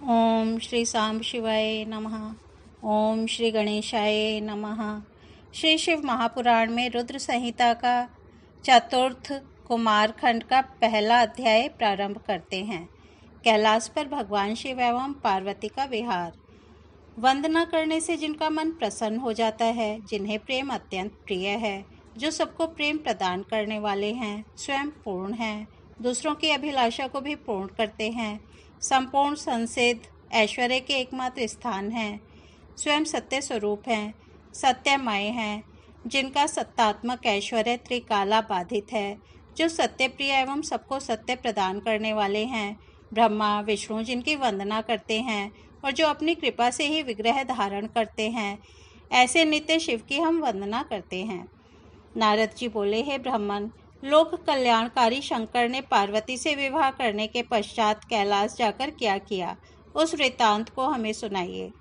ओम श्री सांब शिवाय नमः। ओम श्री गणेशाय नमः। श्री शिव महापुराण में रुद्र संहिता का चतुर्थ कुमार खंड का पहला अध्याय प्रारंभ करते हैं। कैलाश पर भगवान शिव एवं पार्वती का विहार। वंदना करने से जिनका मन प्रसन्न हो जाता है, जिन्हें प्रेम अत्यंत प्रिय है, जो सबको प्रेम प्रदान करने वाले हैं, स्वयं पूर्ण हैं, दूसरों की अभिलाषा को भी पूर्ण करते हैं, संपूर्ण संसिद्ध ऐश्वर्य के एकमात्र स्थान हैं, स्वयं सत्य स्वरूप हैं, सत्यमय हैं, जिनका सत्तात्मक ऐश्वर्य त्रिकाला बाधित है, जो सत्य प्रिय एवं सबको सत्य प्रदान करने वाले हैं, ब्रह्मा विष्णु जिनकी वंदना करते हैं और जो अपनी कृपा से ही विग्रह धारण करते हैं, ऐसे नित्य शिव की हम वंदना करते हैं। नारद जी बोले, हे ब्राह्मण, लोक कल्याणकारी शंकर ने पार्वती से विवाह करने के पश्चात कैलाश जाकर क्या किया, उस वृत्तांत को हमें सुनाइए।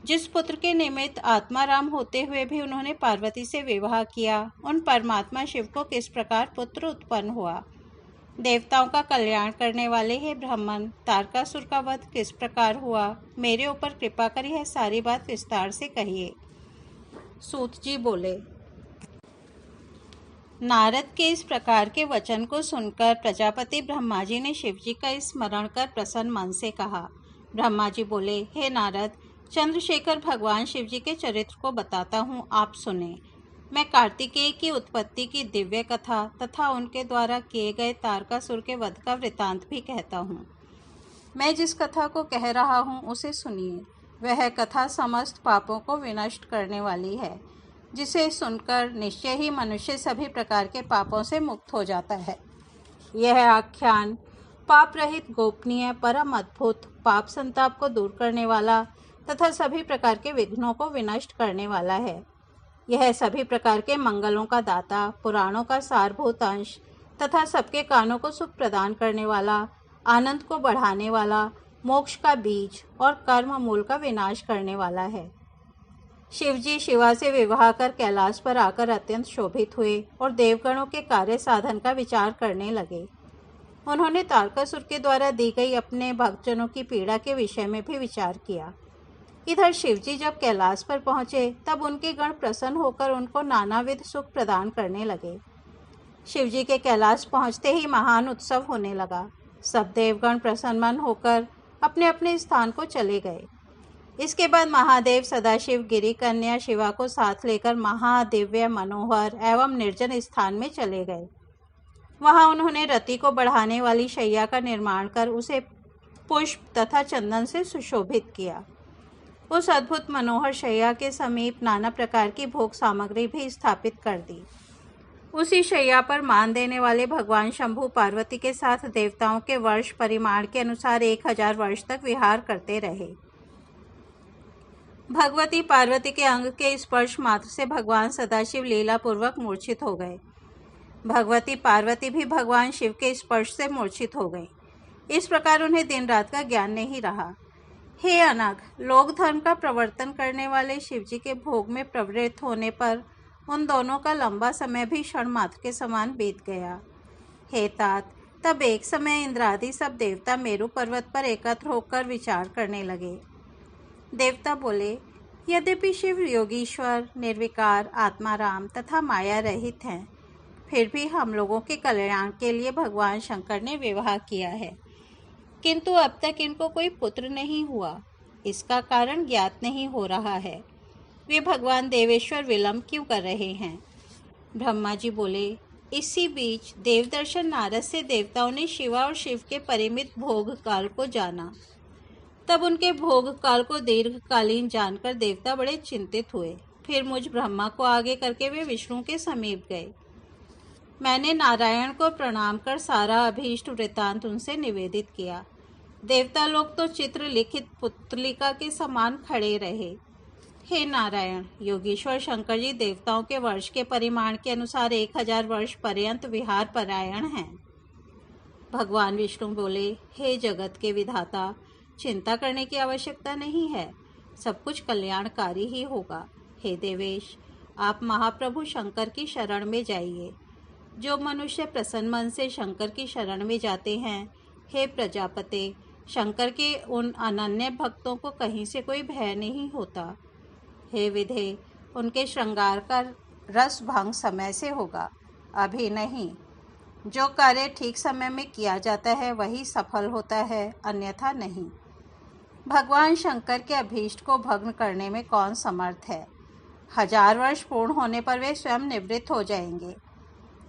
जिस पुत्र के निमित्त आत्माराम होते हुए भी उन्होंने पार्वती से विवाह किया, उन परमात्मा शिव को किस प्रकार पुत्र उत्पन्न हुआ। देवताओं का कल्याण करने वाले हे ब्राह्मण, तारकासुर का वध किस प्रकार हुआ, मेरे ऊपर कृपा कर यह सारी बात विस्तार से कहिए। सूत जी बोले, नारद के इस प्रकार के वचन को सुनकर प्रजापति ब्रह्मा जी ने शिव जी का स्मरण कर प्रसन्न मन से कहा। ब्रह्मा जी बोले, हे नारद, चंद्रशेखर भगवान शिव जी के चरित्र को बताता हूँ, आप सुने। मैं कार्तिकेय की उत्पत्ति की दिव्य कथा तथा उनके द्वारा किए गए तारकासुर के वध का वृत्तांत भी कहता हूँ। मैं जिस कथा को कह रहा हूँ उसे सुनिए। वह कथा समस्त पापों को विनष्ट करने वाली है, जिसे सुनकर निश्चय ही मनुष्य सभी प्रकार के पापों से मुक्त हो जाता है। यह आख्यान पाप रहित, गोपनीय, परम अद्भुत, पाप संताप को दूर करने वाला तथा सभी प्रकार के विघ्नों को विनष्ट करने वाला है। यह सभी प्रकार के मंगलों का दाता, पुराणों का सारभूत अंश तथा सबके कानों को सुख प्रदान करने वाला, आनंद को बढ़ाने वाला, मोक्ष का बीज और कर्म मूल का विनाश करने वाला है। शिवजी शिवा से विवाह कर कैलाश पर आकर अत्यंत शोभित हुए और देवगणों के कार्य साधन का विचार करने लगे। उन्होंने तारकासुर के द्वारा दी गई अपने भक्तजनों की पीड़ा के विषय में भी विचार किया। इधर शिवजी जब कैलाश पर पहुंचे, तब उनके गण प्रसन्न होकर उनको नानाविध सुख प्रदान करने लगे। शिवजी के कैलाश पहुंचते ही महान उत्सव होने लगा। सब देवगण प्रसन्न होकर अपने अपने स्थान को चले गए। इसके बाद महादेव सदाशिव गिरी कन्या शिवा को साथ लेकर महादिव्य, मनोहर एवं निर्जन स्थान में चले गए। वहां उन्होंने रति को बढ़ाने वाली शैया का निर्माण कर उसे पुष्प तथा चंदन से सुशोभित किया। उस अद्भुत मनोहर शैया के समीप नाना प्रकार की भोग सामग्री भी स्थापित कर दी। उसी शैया पर मान देने वाले भगवान शंभु पार्वती के साथ देवताओं के वर्ष परिमाण के अनुसार 1000 वर्ष तक विहार करते रहे। भगवती पार्वती के अंग के स्पर्श मात्र से भगवान सदाशिव लीला पूर्वक मूर्छित हो गए। भगवती पार्वती भी भगवान शिव के स्पर्श से मूर्छित हो गई। इस प्रकार उन्हें दिन रात का ज्ञान नहीं रहा। हे अनघ, लोक धर्म का प्रवर्तन करने वाले शिवजी के भोग में प्रवृत्त होने पर उन दोनों का लंबा समय भी क्षण मात्र के समान बीत गया। हे तात, तब एक समय इंद्रादि सब देवता मेरु पर्वत पर एकत्र होकर विचार करने लगे। देवता बोले, यद्यपि शिव योगीश्वर, निर्विकार, आत्माराम तथा माया रहित हैं, फिर भी हम लोगों के कल्याण के लिए भगवान शंकर ने विवाह किया है, किंतु अब तक इनको कोई पुत्र नहीं हुआ। इसका कारण ज्ञात नहीं हो रहा है। वे भगवान देवेश्वर विलंब क्यों कर रहे हैं। ब्रह्मा जी बोले, इसी बीच देवदर्शन नारद से देवताओं ने शिवा और शिव के परिमित भोग काल को जाना। तब उनके भोग काल को दीर्घकालीन जानकर देवता बड़े चिंतित हुए। फिर मुझ ब्रह्मा को आगे करके वे विष्णु के समीप गए। मैंने नारायण को प्रणाम कर सारा अभीष्ट वृत्तांत उनसे निवेदित किया। देवता लोग तो चित्र लिखित पुतलिका के समान खड़े रहे। हे नारायण, योगीश्वर शंकर जी देवताओं के वर्ष के परिमाण के अनुसार 1000 वर्ष पर्यंत विहार परायण हैं। भगवान विष्णु बोले, हे जगत के विधाता, चिंता करने की आवश्यकता नहीं है, सब कुछ कल्याणकारी ही होगा। हे देवेश, आप महाप्रभु शंकर की शरण में जाइए। जो मनुष्य प्रसन्न मन से शंकर की शरण में जाते हैं, हे प्रजापते, शंकर के उन अनन्य भक्तों को कहीं से कोई भय नहीं होता। हे विधे, उनके श्रृंगार का रस भंग समय से होगा, अभी नहीं। जो कार्य ठीक समय में किया जाता है वही सफल होता है, अन्यथा नहीं। भगवान शंकर के अभीष्ट को भग्न करने में कौन समर्थ है? 1000 वर्ष पूर्ण होने पर वे स्वयं निवृत्त हो जाएंगे।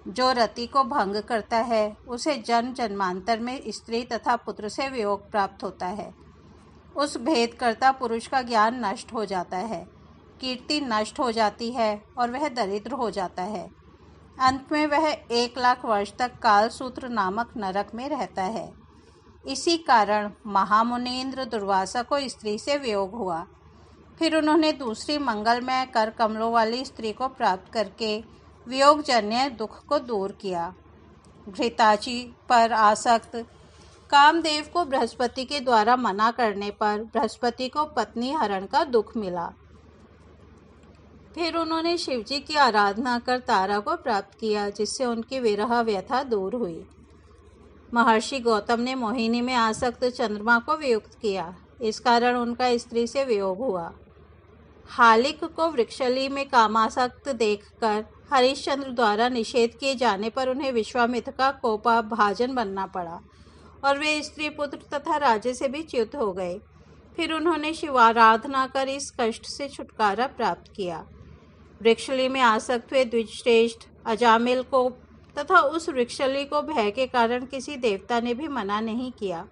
जो रति को भंग करता है उसे जन्म जन्मांतर में स्त्री तथा पुत्र से वियोग प्राप्त होता है। उस भेदकर्ता पुरुष का ज्ञान नष्ट हो जाता है, कीर्ति नष्ट हो जाती है और वह दरिद्र हो जाता है। अंत में वह 1,00,000 वर्ष तक कालसूत्र नामक नरक में रहता है। इसी कारण महामुनीन्द्र दुर्वासा को स्त्री से वियोग हुआ। फिर उन्होंने दूसरी मंगलमय कर कमलों वाली स्त्री को प्राप्त करके वियोगजन्य दुख को दूर किया। घृताची पर आसक्त कामदेव को बृहस्पति के द्वारा मना करने पर बृहस्पति को पत्नी हरण का दुख मिला। फिर उन्होंने शिवजी की आराधना कर तारा को प्राप्त किया, जिससे उनकी विरह व्यथा दूर हुई। महर्षि गौतम ने मोहिनी में आसक्त चंद्रमा को वियुक्त किया, इस कारण उनका स्त्री से वियोग हुआ। हालिक को वृक्षली में कामासक्त देखकर हरिश्चंद्र द्वारा निषेध किए जाने पर उन्हें विश्वामित्र का कोपाभाजन बनना पड़ा और वे स्त्री पुत्र तथा राज्य से भी च्युत हो गए। फिर उन्होंने शिवाराधना कर इस कष्ट से छुटकारा प्राप्त किया। वृक्षली में आसक्त हुए द्विजश्रेष्ठ अजामिल को तथा उस वृक्षली को भय के कारण किसी देवता ने भी मना नहीं किया।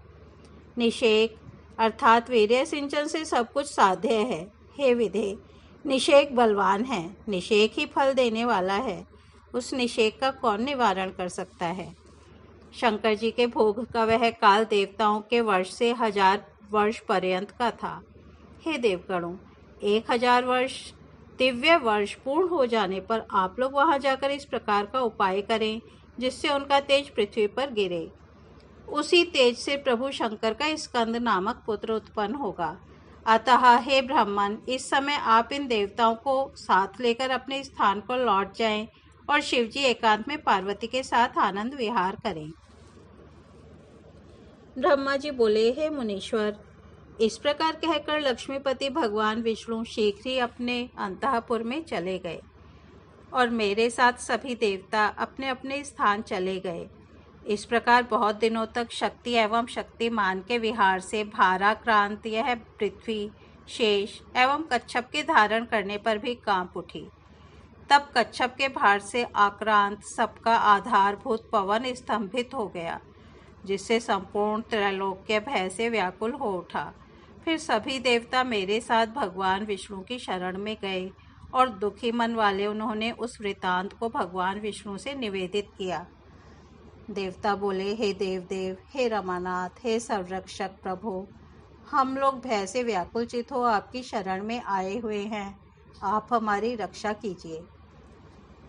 निषेक अर्थात वीर्य सिंचन से सब कुछ साध्य है। हे विधे, निषेक बलवान है, निषेक ही फल देने वाला है। उस निषेक का कौन निवारण कर सकता है? शंकर जी के भोग का वह काल देवताओं के वर्ष से 1000 वर्ष पर्यंत का था। हे देवगणों, 1000 वर्ष दिव्य वर्ष पूर्ण हो जाने पर आप लोग वहां जाकर इस प्रकार का उपाय करें जिससे उनका तेज पृथ्वी पर गिरे। उसी तेज से प्रभु शंकर का स्कंद नामक पुत्र उत्पन्न होगा। अतः हे ब्राह्मण, इस समय आप इन देवताओं को साथ लेकर अपने स्थान को लौट जाएं और शिवजी एकांत में पार्वती के साथ आनंद विहार करें। ब्रह्मा जी बोले, हे मुनीश्वर, इस प्रकार कहकर लक्ष्मीपति भगवान विष्णु शीघ्र ही अपने अंतःपुर में चले गए और मेरे साथ सभी देवता अपने अपने स्थान चले गए। इस प्रकार बहुत दिनों तक शक्ति एवं शक्तिमान के विहार से भाराक्रांत यह पृथ्वी शेष एवं कच्छप के धारण करने पर भी कांप उठी। तब कच्छप के भार से आक्रांत सबका आधारभूत पवन स्तंभित हो गया, जिससे संपूर्ण त्रैलोक्य भय से व्याकुल हो उठा। फिर सभी देवता मेरे साथ भगवान विष्णु की शरण में गए और दुखी मन वाले उन्होंने उस वृतांत को भगवान विष्णु से निवेदित किया। देवता बोले, हे देवदेव, हे रमानाथ, हे संरक्षक प्रभु, हम लोग भय से व्याकुल चित हो आपकी शरण में आए हुए हैं, आप हमारी रक्षा कीजिए।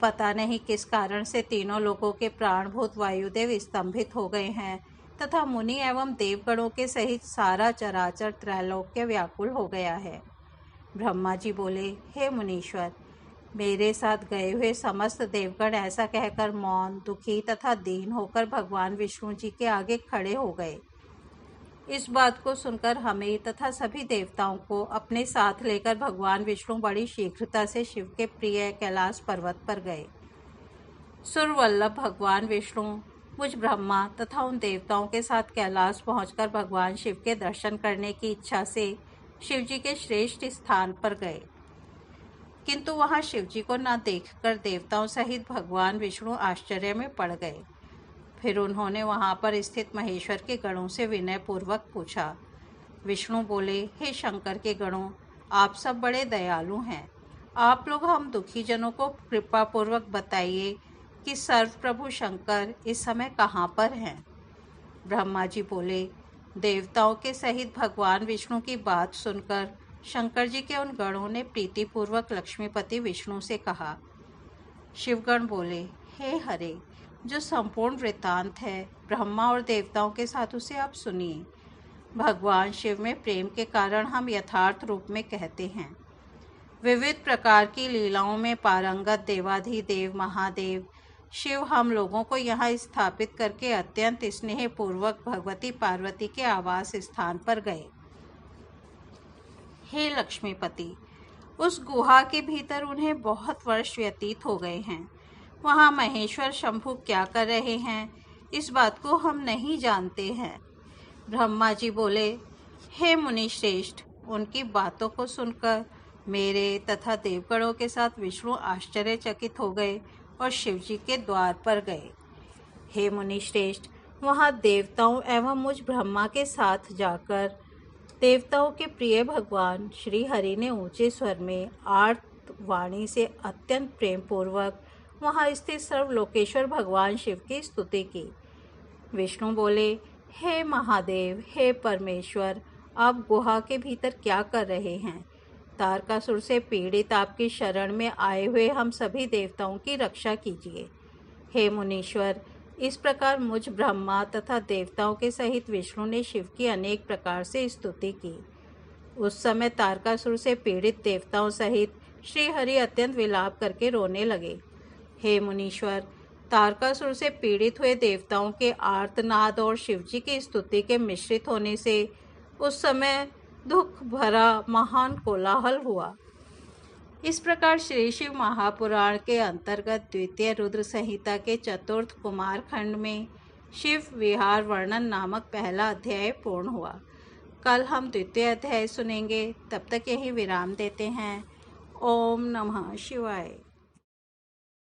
पता नहीं किस कारण से तीनों लोगों के प्राणभूत वायुदेव स्तंभित हो गए हैं तथा मुनि एवं देवगणों के सहित सारा चराचर त्रैलोक्य व्याकुल हो गया है। ब्रह्मा जी बोले, हे मुनीश्वर, मेरे साथ गए हुए समस्त देवगण ऐसा कहकर मौन, दुखी तथा दीन होकर भगवान विष्णु जी के आगे खड़े हो गए। इस बात को सुनकर हमें तथा सभी देवताओं को अपने साथ लेकर भगवान विष्णु बड़ी शीघ्रता से शिव के प्रिय कैलाश पर्वत पर गए। सुरवल्लभ भगवान विष्णु मुझ ब्रह्मा तथा उन देवताओं के साथ कैलाश पहुंचकर भगवान शिव के दर्शन करने की इच्छा से शिवजी के श्रेष्ठ स्थान पर गए, किंतु वहां शिवजी को न देखकर देवताओं सहित भगवान विष्णु आश्चर्य में पड़ गए। फिर उन्होंने वहां पर स्थित महेश्वर के गणों से विनय पूर्वक पूछा। विष्णु बोले, हे शंकर के गणों, आप सब बड़े दयालु हैं। आप लोग हम दुखी जनों को कृपा पूर्वक बताइए कि सर्वप्रभु शंकर इस समय कहाँ पर हैं। ब्रह्मा जी बोले, देवताओं के सहित भगवान विष्णु की बात सुनकर शंकर जी के उन गणों ने प्रीतिपूर्वक लक्ष्मीपति विष्णु से कहा। शिवगण बोले, हे हरे, जो संपूर्ण वृत्तांत है ब्रह्मा और देवताओं के साथ उसे आप सुनिए। भगवान शिव में प्रेम के कारण हम यथार्थ रूप में कहते हैं। विविध प्रकार की लीलाओं में पारंगत देवाधिदेव महादेव शिव हम लोगों को यहाँ स्थापित करके अत्यंत स्नेहपूर्वक भगवती पार्वती के आवास स्थान पर गए। हे लक्ष्मीपति, उस गुहा के भीतर उन्हें बहुत वर्ष व्यतीत हो गए हैं। वहाँ महेश्वर शंभु क्या कर रहे हैं, इस बात को हम नहीं जानते हैं। ब्रह्मा जी बोले, हे मुनि श्रेष्ठ, उनकी बातों को सुनकर मेरे तथा देवगणों के साथ विष्णु आश्चर्यचकित हो गए और शिवजी के द्वार पर गए। हे मुनि श्रेष्ठ, वहाँ देवताओं एवं मुझ ब्रह्मा के साथ जाकर देवताओं के प्रिय भगवान श्री हरि ने ऊंचे स्वर में आर्त वाणी से अत्यंत प्रेम पूर्वक वहाँ स्थित सर्वलोकेश्वर भगवान शिव की स्तुति की। विष्णु बोले, हे महादेव, हे परमेश्वर, आप गुहा के भीतर क्या कर रहे हैं? तारकासुर से पीड़ित आपकी शरण में आए हुए हम सभी देवताओं की रक्षा कीजिए। हे मुनीश्वर, इस प्रकार मुझ ब्रह्मा तथा देवताओं के सहित विष्णु ने शिव की अनेक प्रकार से स्तुति की। उस समय तारकासुर से पीड़ित देवताओं सहित श्री हरि अत्यंत विलाप करके रोने लगे। हे मुनीश्वर, तारकासुर से पीड़ित हुए देवताओं के आर्तनाद और शिवजी की स्तुति के मिश्रित होने से उस समय दुख भरा महान कोलाहल हुआ। इस प्रकार श्री शिव महापुराण के अंतर्गत द्वितीय रुद्र संहिता के चतुर्थ कुमार खंड में शिव विहार वर्णन नामक पहला अध्याय पूर्ण हुआ। कल हम द्वितीय अध्याय सुनेंगे। तब तक यही विराम देते हैं। ओम नमः शिवाय।